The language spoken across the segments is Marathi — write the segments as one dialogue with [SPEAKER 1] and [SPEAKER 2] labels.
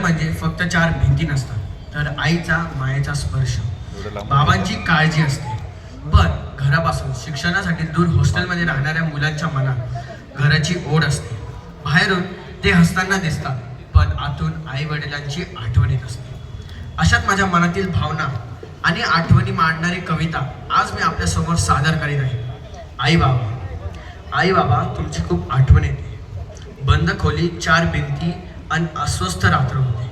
[SPEAKER 1] म्हणजे फक्त चार भिंती नसतात, तर आईचा मायेचा स्पर्श, बाबांची काळजी असते. पण घरापासून शिक्षणासाठी दूर हॉस्टेलमध्ये राहणाऱ्या मुलांच्या मनात घराची ओढ असते. बाहेरून ते हसताना दिसतात, पण आतून आई वडिलांची आठवण येत असते. अशात माझ्या मनातील भावना आणि आठवणी मांडणारी कविता आज मी आपल्या समोर सादर करीत आहे. आई बाबा. आई बाबा, तुमची खूप आठवण येते. बंद खोली, चार भिंती आणि अस्वस्थ रात्र होते.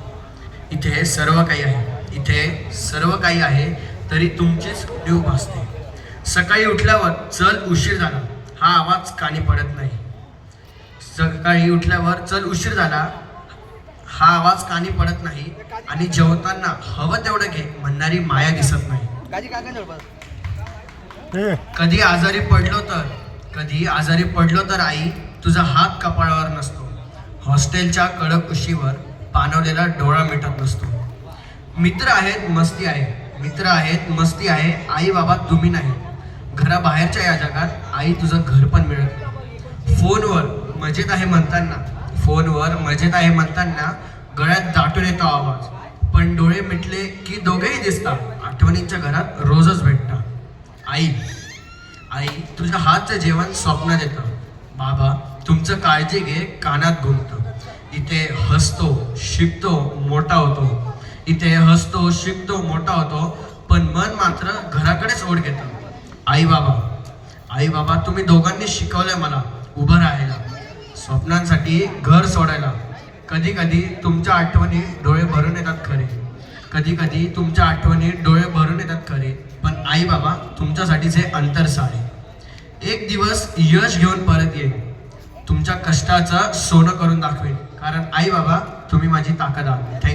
[SPEAKER 1] इथे सर्व काही आहे, इथे सर्व काही आहे, तरी तुमचीच न्यू भासते. सकाळी उठल्यावर चल उशीर झाला हा आवाज कानी पडत नाही. सकाळी उठल्यावर चल उशीर झाला हा आवाज कानी पडत नाही. आणि जेवताना हवं तेवढं घे म्हणणारी माया दिसत नाही. कधी आजारी पडलो तर आई तुझा हात कपाळावर नसतो. हॉस्टेलच्या कडक उशीवर पाणवलेला डोळा मिटत नसतो. मित्र आहेत मस्ती आहे, आई बाबा तुम्ही नाही. घराबाहेरच्या या जगात आई तुझं घर पण मिळत नाही. फोनवर मजेत आहे म्हणताना गळ्यात दाटून येतो आवाज. पण डोळे मिटले की दोघेही दिसतात. आठवणींच्या घरात रोजच भेटतात. आई तुझ्या हातचं जेवण स्वप्नात येतं. बाबा तुमचं काळजी घे कानात घुमतं. इथे हसतो शिकतो मोठा होतो, पण मन मात्र घराकडेच ओढ घेतं. आई बाबा तुम्ही दोघांनी शिकवलंय मला उभं राहायला, स्वप्नांसाठी घर सोडायला. कधी कधी तुमच्या आठवणी डोळे भरून येतात खरे, पण आई बाबा तुमच्यासाठीचे अंतर सारे. एक दिवस यश घेऊन परत येईल, तुमच्या कष्टाचं सोनं करून दाखवेल. कारण आई बाबा तुम्ही माझी ताकद आहात. थँक्यू.